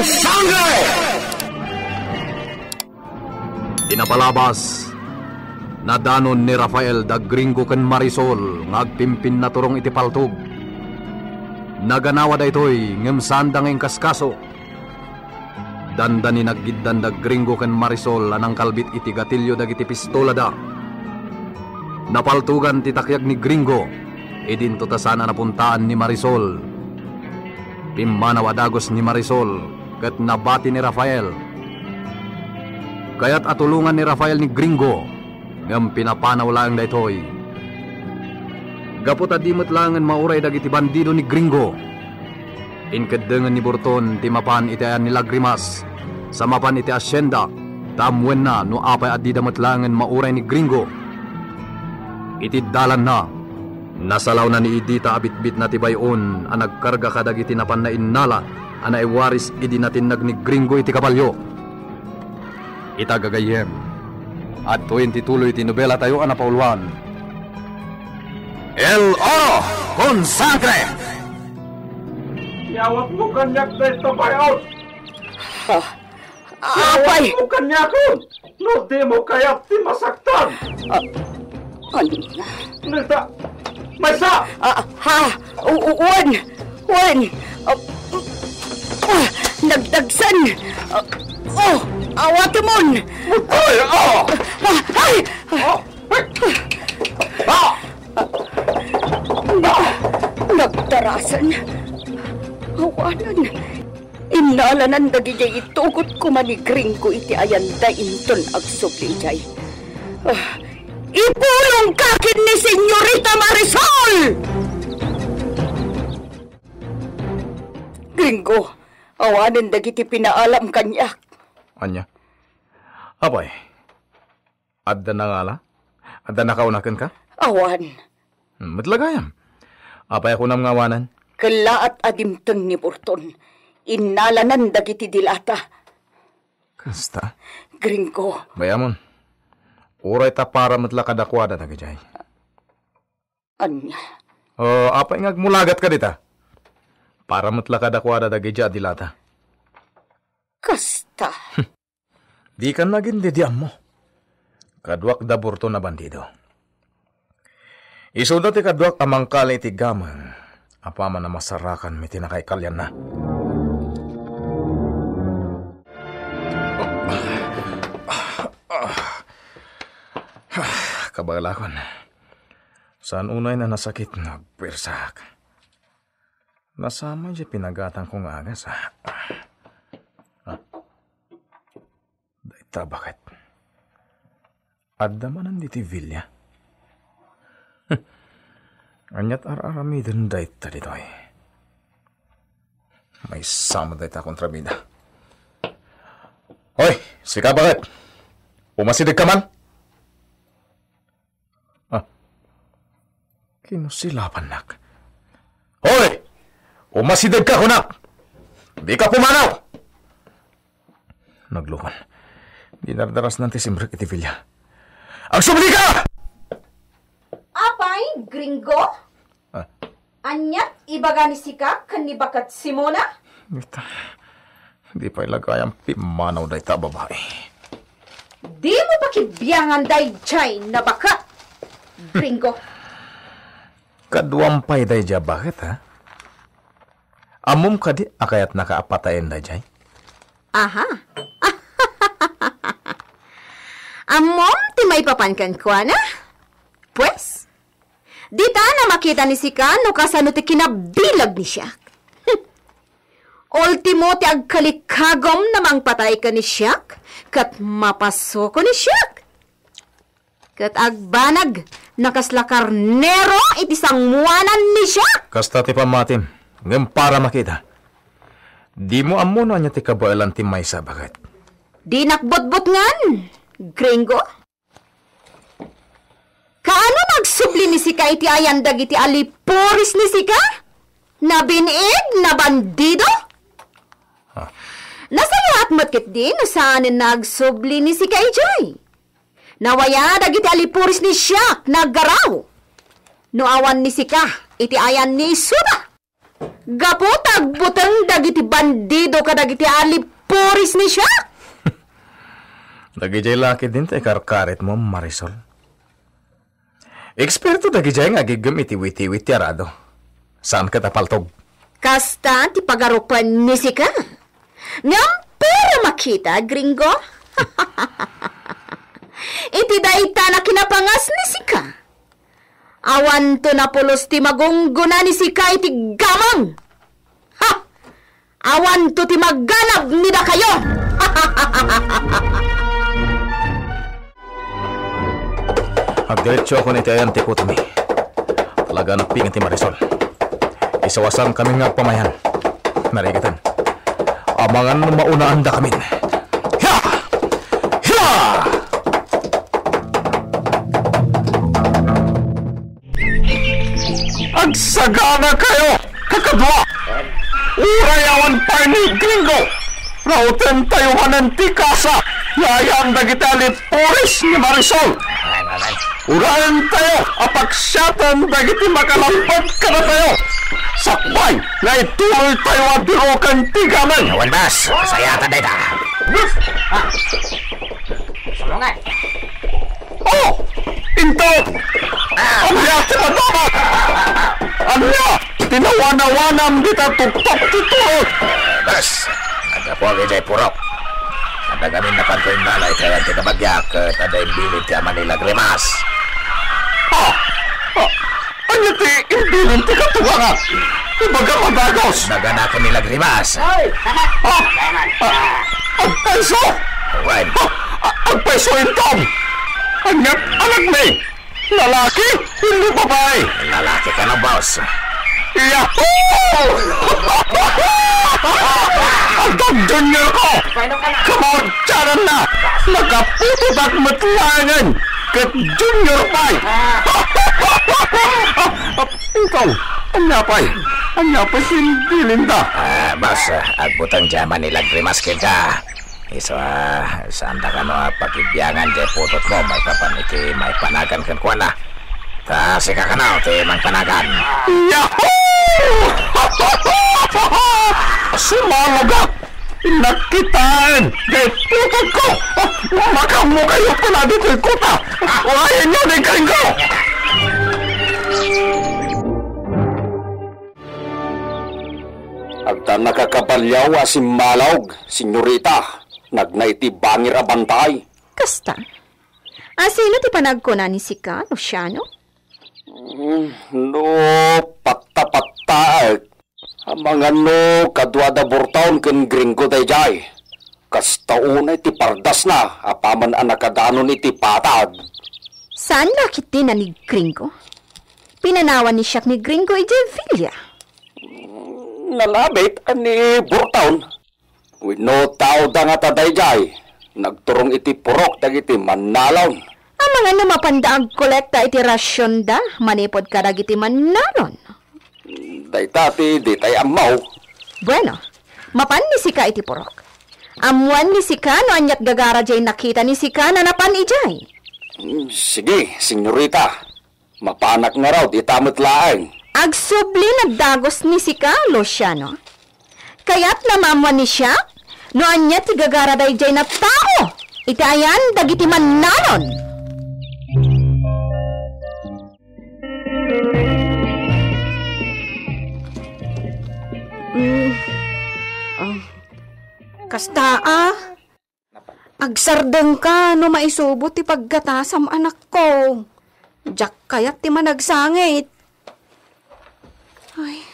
Sangre! Tinapalabas nadanon ni Rafael da Gringo ken Marisol ngagpimpin na turong iti paltog. Naganawa da ito'y ngem sandang ing kaskaso. Dandani naggiddan da Gringo ken Marisol anang kalbit iti gatilyo dagiti pistola da. Napaltugan ti takyag ni Gringo, idinto ta sana napuntaan ni Marisol. Pimmanaw adagos ni Marisol, ket nabati ni Rafael. Kaya't atulungan ni Rafael ni Gringo, ngam pinapanaw lang da ito'y. Gapot adimot langan mauray dagiti bandido ni Gringo. Inkedengan ni Burton ti mapan iti ayan ni Lagrimas, sa mapan iti asyenda, tamwen na no apay adi damat langan mauray ni Gringo. Iti dalan na, nasalaw na ni Idita abitbit na ti bayon, ang nagkarga kadag iti napan na innala, ang naiwaris idi natin ni Gringo iti kabalyo. Itagagayem, at tuwin tituloy iti nobela tayo ang napauluan. El Oro con Sangre! Yawat mo kanyak sa ito bayaw! Apay! Yawat mo kanyakon! No di mo kaya ti masaktan! Ano? Nita! Maysa! Uwan! Nagdagsan! Awatamon! Ay! Ay! Nagtarasan! Awanan! Inalanan dagijay itugot ko manigring ko iti ayanda inton agsubli jay. Ipulong kakin ni Senyorita Marisol! Gringo, awanan dagiti pinaalam kanyak. Anya? Apay? Adda na nga la? Adda na kaunakan ka? Awan. Matlagayam. Apay ako nam ngawanan? Kala at adimteng ni Burton. Inalanan dagiti dilata. Kasta? Gringo. Bayamon. Uray ta para matlakadakwada na gajay. Anya? Apay ngagmulagat ka dita? Para matlakadakwada na gajay dilata. Kasta. Di ka naging didiam mo. Kadwak da Burton na bandido. Iso dati kadwak amang kala iti gamang. Apaman na masarakan may tinakaikalyan na. Kabalakon. Saan unay na nasakit nagpirsak? Nasama siya pinagatan kong agas ha. Daita bakit? Adda manan diti Villa. Anyat ar-aramidin daita dito eh. May sama daita kontrabida. Hoy, sika bakit? Umasidig ka man? Kinusilapan nak. Hoy! Umasidig ka kunak! Di ka pumanaw! Naglukan. Dinardaras ng tisimbrek iti Villa. Ang sumali ka! Apay, Gringo? Anyat, ibaga ni Sika, kanibakat Simona? Di pa ilagayang pimanaw da ita babae. Di mo pakibiyangan day jay na bakat, Gringo. Kaduampay day jay bakit ha? Amom ka di akayat nakaapatayin day jay? Aha. Amom, ti may papankan ko na? Pues, di ta na makita ni Sika no kasano ti kinabilag ni siya. Ultimo ti agkalikagom namang patay ka ni Siak, kat mapasoko ni Siak. Kat agbanag, nakaslakarnero iti sangmuanan ni Siak. Kasta ti pamatim, ngem para makita. Di mo amuno niya ti kabailan ti Maysa bakit? Di nakbot-bot ngan, Gringo. Kaano nagsubli ni Sika iti ayandag iti alipuris ni Sika? Nabinig na bandido? Nasayat matkit din saan nagsubli ni Sika ijay. Nawaya dagiti alipuris ni Siak naggaraw. No awan ni Sika iti ayan ni Suda. Gapotag butang dagiti bandido ka dagiti alipuris ni siya. Dagijay laki din tayo karkarit mo, Marisol. Eksperto dagijay nga gigam iti-witi-witi arado. Saan ka tapaltog? Kasta ti pagarupan ni sika. Ngam pero makita, gringo. Iti daita na kinapangas ni sika. Awan to na pulos ti magungguna ni sika iti gamang. Ha! Awan to ti magganab nida kayo. Agdiretso ako ni Tayan Tikutami. Talaga napingan ti Marisol. Isawasan kami nga pamayan. Narigatan. Amangan maunaan da kami. Hiya! Hiya! Agsagana kayo, kakadwa! Urayawan pa ni Gringo! Rauten tayo mananti kasa! Yayan dagiti alipuris ni Marisol! Urayan tayo! Apagsyatan dagiti makalampag ka na tayo! Sakbay! Na ituloy tayo at birokan tigaman! Awan bas! Masayatan day ta! Sulungan! Oh! Into! Anya! Tinadamat! Anya! Tinawana-wanam kita tuktok titulot! Bas! Ada po agay jay purok. Ada gamin na panto yung nalay kaya tinabagyak at ada yung bilit ti Manila Grimas. Anya ti imbilin ti katuwangan! Ibaga madagos! Nagana ka nila Grimas. Agpaiso! Wen, Agpaiso intom! Anya anak ni! Lalaki! Hindi babae! lalaki ka na boss. Yahoo! Ang junior ko! Kamawagsaran na! Nagaputod at matlangan! Kat junior pa'y! Ikaw! Anyapay! Anyapay hindi linda! Boss, agbutang dyan Manila Grimas kita. Iso, saan da ka no pagibyangan dyan putot mo, may kapaniti, may panagan kan kuwan na. Kasi ka na, ti mang panagan. Yahoo! Sumalugak! Nakitaan! Kaya putod ko! Makamu kayo pala dito yung kuta! Wayan nyo na yung ko! Agta nakakabalyaw si Malawg, senyorita. Nagnaiti bangir abantay. Kasta. Sino ti panagkuna ni sika, Luciano? No, patta-patta. Mga no, kadwada burtaon ken Gringo dayjay. Kasta unay ti pardas na, apaman ang nakadanon iti patag. Saan nakit din na ni Gringo? Pinanawan ni siya ni Gringo iti Villa. Nalabit ani burtaon. No tao da nga tadayjay. Nagturong iti purok dagiti manalon. Ang mga namapanda ang kolekta iti rasyon da, manipod ka dagiti manalon. Daytati, di tay amaw. Bueno, mapan ni sika iti purok. Amuan ni sika no anyat gagara jay nakita ni sika na napan ijay. Sige, senyorita. Mapanak nga raw, di tamot laeng. Agsubli nagdagos ni sika, Luciano. Kaya't namamuan ni siya, no anyat ti gagara jay na tao. Itayan dagiti manalon. Kasta agsardeng ka no maisubot ti paggatasam anak ko. Diyak kayat ti managsangit. Ay,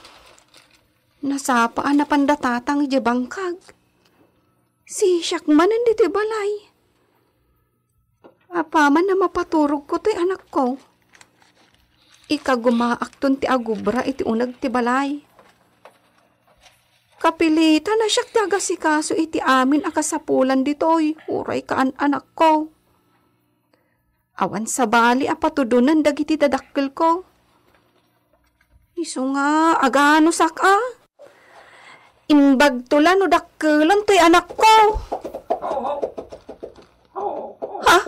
nasapaan na pandatatang iti bangkag. Si Siakman hindi ti balay. Apaman na mapaturog ko ti anak ko. Ikagumaakton ti agubra iti unag ti balay. Kapilitan na siyak tagasikaso iti amin akasapulan ditoy. Uray kaan anak ko. Awan sa bali apatudunan dagiti dadakkel ko. Iso nga agano saka. Imbag tulan o dakkelan to'y anak ko. Ha?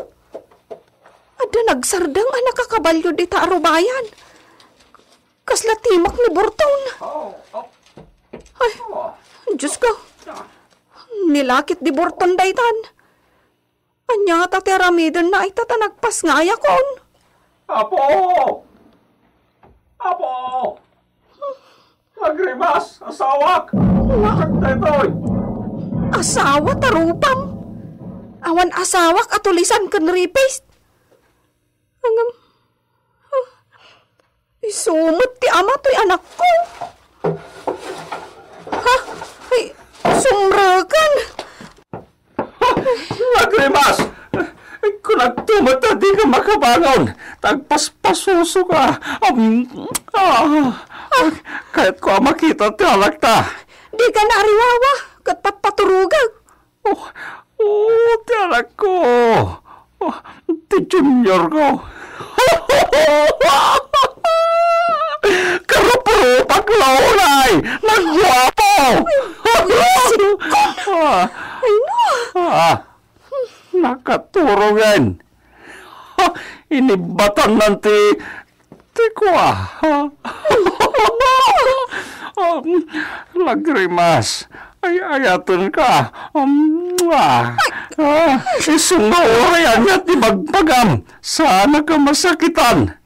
Ada nagsardang anak kakabalyo di taarubayan. Kasla timak ni Burton. Diyos ko. Nilakit di Burton daytan. Anya nga Tate Ramidon na ay tatanagpas nga ayakon. Apo! Apo! Lagrimas! Asawak! Sagdaytoy! Asawa tarupam. Awan asawak at tulisan kan ripist. Hanggang... Isumot ti ama to'y anak ko. Ha? Ay, sumragan. Lagrimas! Kung nagtumot na di ka makabangon, tagpaspasuso ka. Kahit ko makita ti anak ta. Di ka naariwawa, kat papaturugag. Ti anak ko. Ti junior ko. Karupo paglaunay! Nagwapo! Ay no! Nakaturungan. Inibatan nanti kwa. Lagrimas. Ay ayatan ka. Isungaurayan niya ti magpagam. Sana ka masakitan.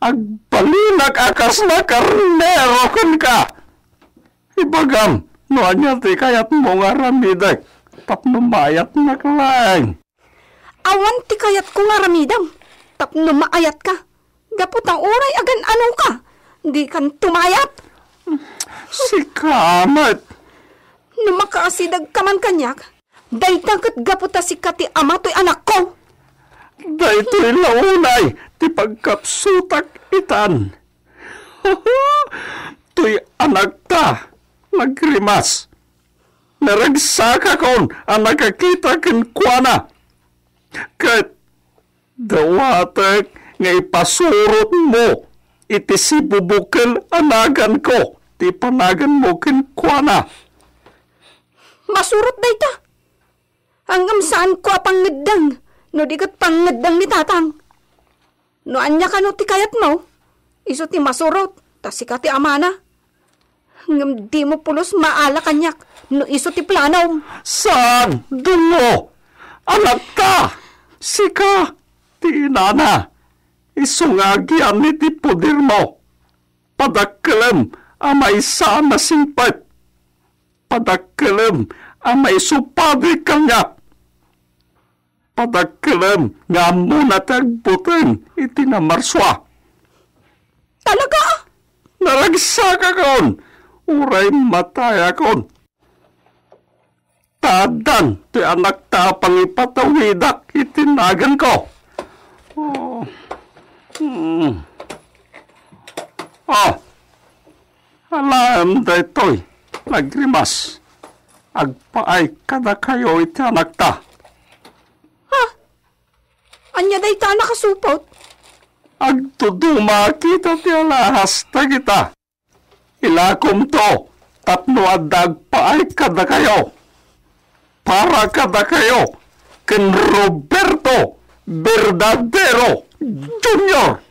Agbalinag akas na karnero kan ka. Ibagam. Noan niya ti kayat mo nga ramidag. Tapno mayat na kalaing. Awan ti kayat ko nga ramidam. Tapno maayat ka. Gapot ang oray agan ano ka. Di kan tumayat. Si Kamat. No makaasidag ka man kanyak. Daytang gapota si kati ama to'y anak ko. Dayto'y launay. Ti pagkapsutak itan. To'y anak ta. Nagrimas. Naragsaka kon ang nakakita ken kuana. Kat dawatek nga ipasurot mo iti si bubukil anagan ko. Ti panagan mo ken kuana. Masurot dayta. Hanggang saan ko apangedang. No digat pangedang ni tatang. No anya ka no ti kayat mo. Iso ti masurot. Tas ikati amana. Ngam di mo pulos maala kanyak. No iso ti planaw. Saan? Dungo! Anak ka! Sika! Ti inana! Isungagyan ni ti pudir mo. Padakkelem amay saan na simpat. Padakkelem amay supadi kanyak. Padakkelem nga muna tagbutin iti na marswa. Talaga? Naragsaka kon! Uray mataya kon. Tadan, ti anak ta pangipatawidak itinagan ko. Alam daytoy, Lagrimas. Agpaay kada kayo iti anak ta. Ha? Anya dayta nakasupot? Agtuduma kita ti alahas ta kita. Ilakom to, tapno adag paay kada kayo. Para kada kayo, ken Roberto Verdadero Junior.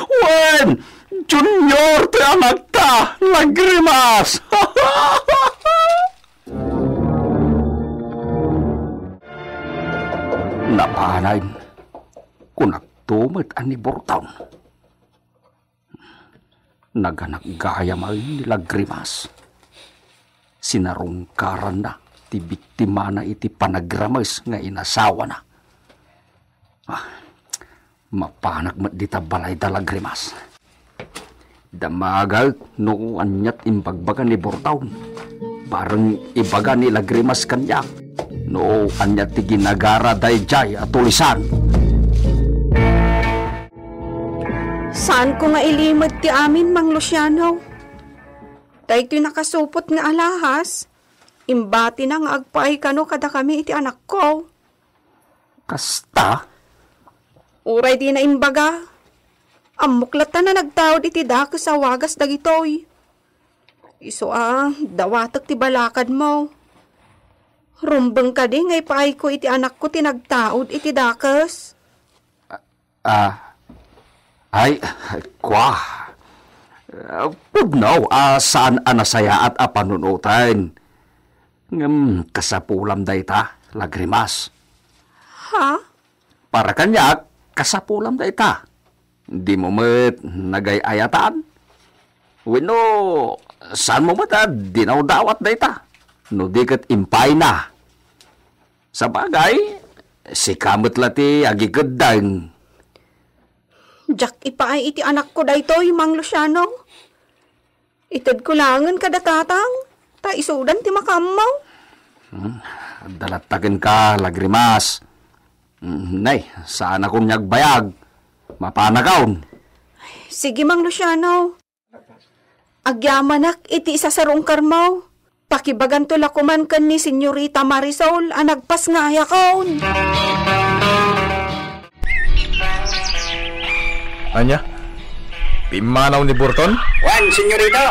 Wen, Junior ti anak ta, Lagrimas. Napanay, kunagtumit ani Burton. Naganak gaya may ni Lagrimas. Sinarungkaran na ti biktima na iti panagramas nga inasawa na. Mapanag mat dita balay da Lagrimas. Damagal no anyat imbagbagan ni Burton. Parang ibaga ni Lagrimas kanyak. No anyat ti ginagara dayjay at tulisan. Saan ko nga ilimod ti amin, Mang Luciano? Dahil ito'y nakasupot nga alahas, imbati na nga agpaay kano kada kami iti anak ko. Kasta? Uray di na imbaga. Amuklatan na nagtawad iti dako sa wagas dagitoy. Iso dawatak ti balakad mo. Rumbeng ka di ngay paay ko iti anak ko tinagtaod iti dakas. Ay, kwa. Pudnaw, saan anasaya at apanunutan? Kasapulam dayta, lagrimas. Ha? Para kanya, kasapulam dayta. Di mo met nagayayatan? Wino, saan mo mata dinawdawat dayta? No di kat impay na. Sa bagay, si kamot lati agigedang. Jack ipaay iti anak ko daytoy, Mang Luciano. Ited ko langan kada tatang. Ta isudan ti makamaw. Dalatagan ka, lagrimas. Nay, saan akong nyagbayag? Mapanagaon. Sige, Mang Luciano. Agyamanak iti isasarong karmaw. Pakibagan to lakuman kan ni Senyorita Marisol ang nagpas nga ayakaon. Anya? Pimanaw ni Burton? Wan, senyorito.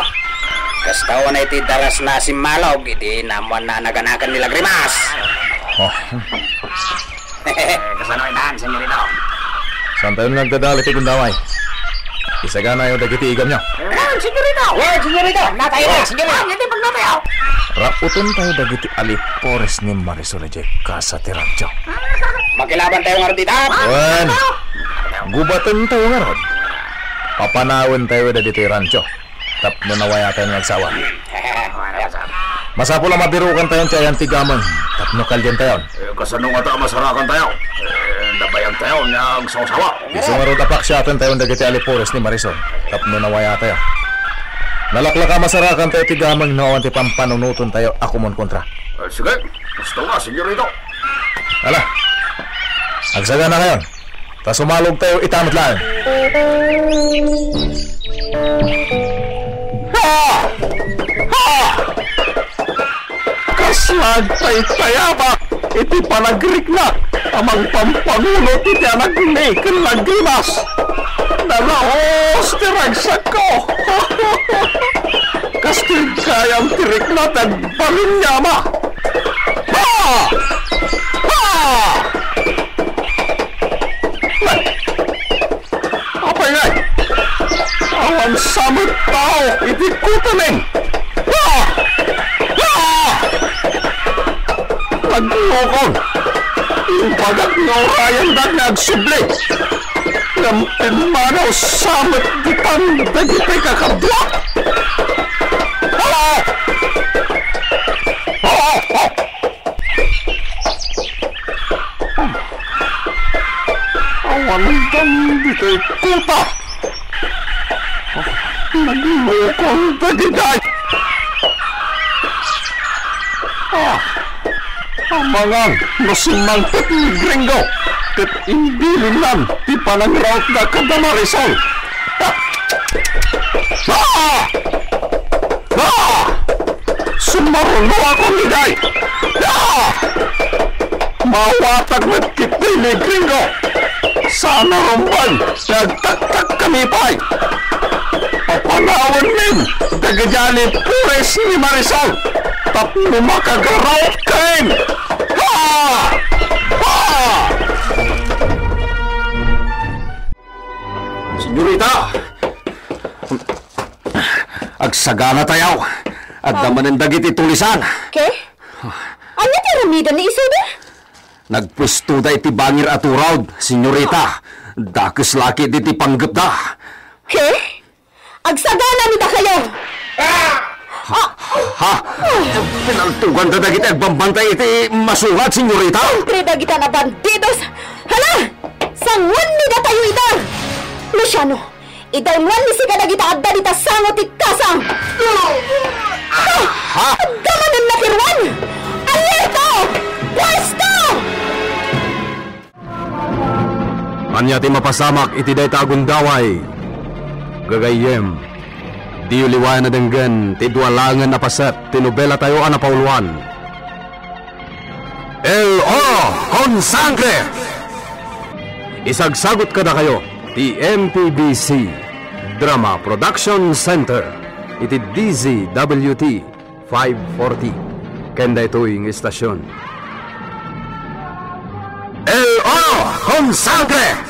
Kastawa na iti daras na si Malog, iti namuan na naganakan nila Grimas. Oh, Kasanoy daan, senyorito. saan tayo nagdadali ti gundaway? Isagana yung dagiti igam niya. Wan, senyorito. Wan, senyorito. Natay na, senyorito. Hindi pag natayo. Rauton tayo dagiti alipores ni Marisol Ejeka sa tiradyo. Makilaban tayo nga dito. Wan, gubatan tayo nga ron. Papanawin tayo dagiti rancho. Tapno nawaya tayo nagsawa. Masapo lang mabirukan tayo tiyan tigamon. Tapno kalyan tayo. Kasano nga ta masarakan tayo? Nabayag tayo niyang sawa. Isumaro tapak siya atin tayo dagiti alipores ni Marisol. Tapno nawaya tayo. Nalaklaka masarakan tayo tigamon noon ti pampanunuton tayo ako mon kontra. Sige, gusto nga, senyorito. Ala, agsaga na ngayon. Ta sumalog tayo itamot lang. Kaslag tay-tayaba, iti panagrik na, amang pampangunot iti anak ni Lagrimas. Nanaos, tiragsak ko. Kastig kayang tirik na tagbalin niya, ma. Ha! Ha! Apay ngay, awan samot tao, iti kutaling. Ha! Ha! Nagulokon, yung pagak ng orayan na nagsubli. Lampin manaw samot ditan dagiti kakabla. Ha! Ha! Ha! Awan kang dito'y kuta. Naglukong dagiday. Amangan, nasimang pati gringo. Kat imbilinan, di panangraut na kada Marisol. Sumarulo ako niday. Mawatag met kitili gringo. Sana rumban, nagtaktak kami pa'y. Papanawan min, dagajali pures ni Marisol. Tapno makagaraot kain. Ha! Ha! Senyorita, agsagana tayaw. At naman ang dagiti tulisan. Ke? Ano ti rumida ni Isuda? Nagpwesto da iti bangir at urawd, senyorita. Dakis laki diti panggap da. Ke? Agsagana mi da kayo! Ha? Pinaltugan da dagiti agbambantay iti masugat, senyorita. Tre da kita na bandidos! Hala! Sangon mi da tayo ita! Luciano, idalwan ni si kadagita adda dita sangot ikasang! Ha? Gamanan na kirwan! Alerto! Pwesto! Anya ti mapasamak iti dayta agundaway. Gagayem, di uliwayan na denggan ti duwalangan na paset ti nobela tayo ana pauluan. El Oro con Sangre! Isagsagot kada kayo ti MPBC Drama Production Center iti DZWT 540 kenda ito'y istasyon. El Oro con Sangre!